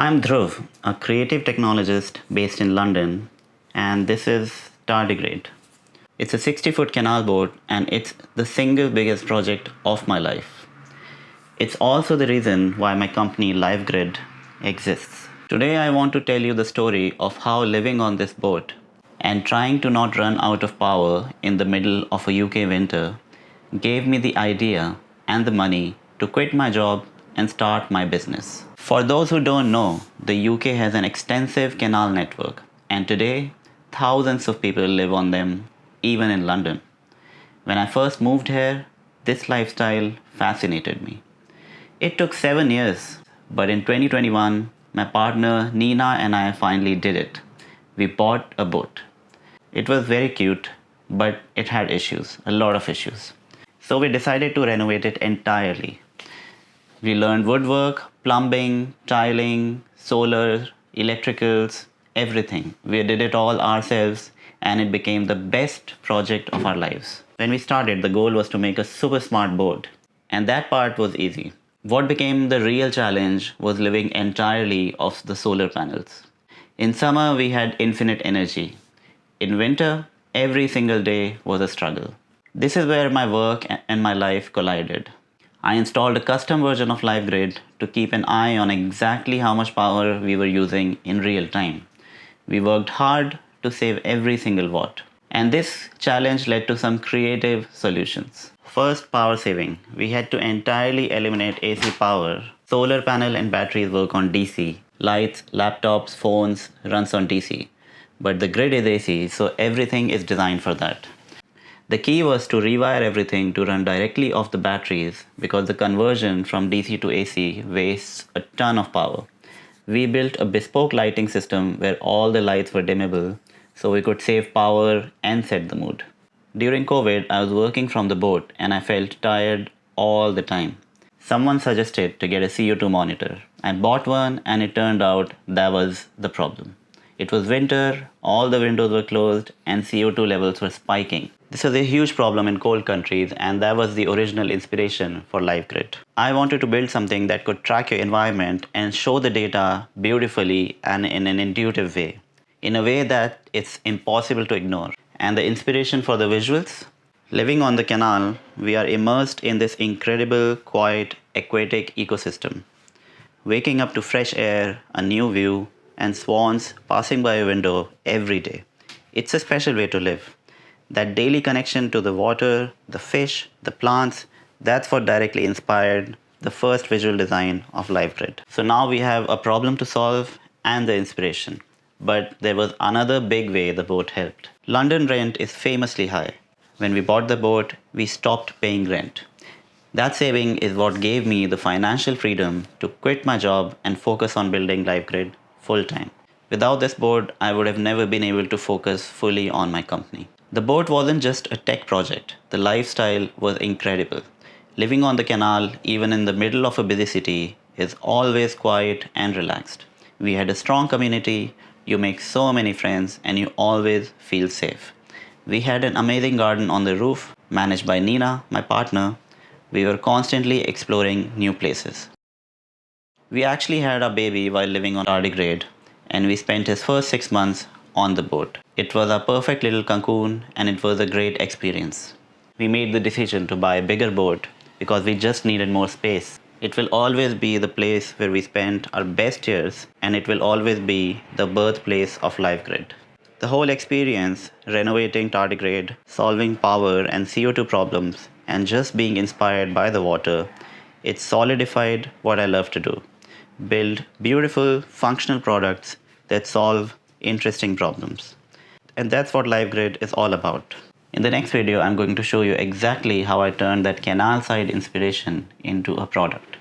I'm Dhruv, a creative technologist based in London, and this is Tardigrade. It's a 60-foot canal boat, and it's the single biggest project of my life. It's also the reason why my company Livegrid exists. Today, I want to tell you the story of how living on this boat and trying to not run out of power in the middle of a UK winter gave me the idea and the money to quit my job and start my business. For those who don't know, the UK has an extensive canal network, and today thousands of people live on them, even in London. When I first moved here, this lifestyle fascinated me. It took 7 years, but in 2021, my partner Nina and I finally did it. We bought a boat. It was very cute, but it had issues, a lot of issues. So we decided to renovate it entirely. We learned woodwork, plumbing, tiling, solar, electricals, everything. We did it all ourselves, and it became the best project of our lives. When we started, the goal was to make a super smart boat, and that part was easy. What became the real challenge was living entirely off the solar panels. In summer, we had infinite energy. In winter, every single day was a struggle. This is where my work and my life collided. I installed a custom version of Livegrid to keep an eye on exactly how much power we were using in real time. We worked hard to save every single watt. And this challenge led to some creative solutions. First, power saving. We had to entirely eliminate AC power. Solar panel and batteries work on DC. Lights, laptops, phones runs on DC. But the grid is AC, so everything is designed for that. The key was to rewire everything to run directly off the batteries because the conversion from DC to AC wastes a ton of power. We built a bespoke lighting system where all the lights were dimmable so we could save power and set the mood. During COVID, I was working from the boat and I felt tired all the time. Someone suggested to get a CO2 monitor. I bought one and it turned out that was the problem. It was winter, all the windows were closed, and CO2 levels were spiking. This was a huge problem in cold countries, and that was the original inspiration for Livegrid. I wanted to build something that could track your environment and show the data beautifully and in an intuitive way, in a way that it's impossible to ignore. And the inspiration for the visuals? Living on the canal, we are immersed in this incredible, quiet, aquatic ecosystem. Waking up to fresh air, a new view, and swans passing by a window every day. It's a special way to live. That daily connection to the water, the fish, the plants, that's what directly inspired the first visual design of Livegrid. So now we have a problem to solve and the inspiration. But there was another big way the boat helped. London rent is famously high. When we bought the boat, we stopped paying rent. That saving is what gave me the financial freedom to quit my job and focus on building Livegrid full-time. Without this boat, I would have never been able to focus fully on my company. The boat wasn't just a tech project. The lifestyle was incredible. Living on the canal, even in the middle of a busy city, is always quiet and relaxed. We had a strong community, you make so many friends, and you always feel safe. We had an amazing garden on the roof, managed by Nina, my partner. We were constantly exploring new places. We actually had a baby while living on Tardigrade, and we spent his first 6 months on the boat. It was a perfect little cocoon, and it was a great experience. We made the decision to buy a bigger boat because we just needed more space. It will always be the place where we spent our best years, and it will always be the birthplace of Livegrid. The whole experience, renovating Tardigrade, solving power and CO2 problems, and just being inspired by the water, it solidified what I love to do. Build beautiful, functional products that solve interesting problems. And that's what Livegrid is all about. In the next video, I'm going to show you exactly how I turned that canal side inspiration into a product.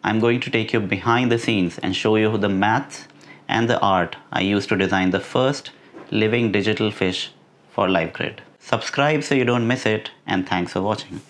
I'm going to take you behind the scenes and show you the maths and the art I used to design the first living digital fish for Livegrid. Subscribe so you don't miss it, and thanks for watching.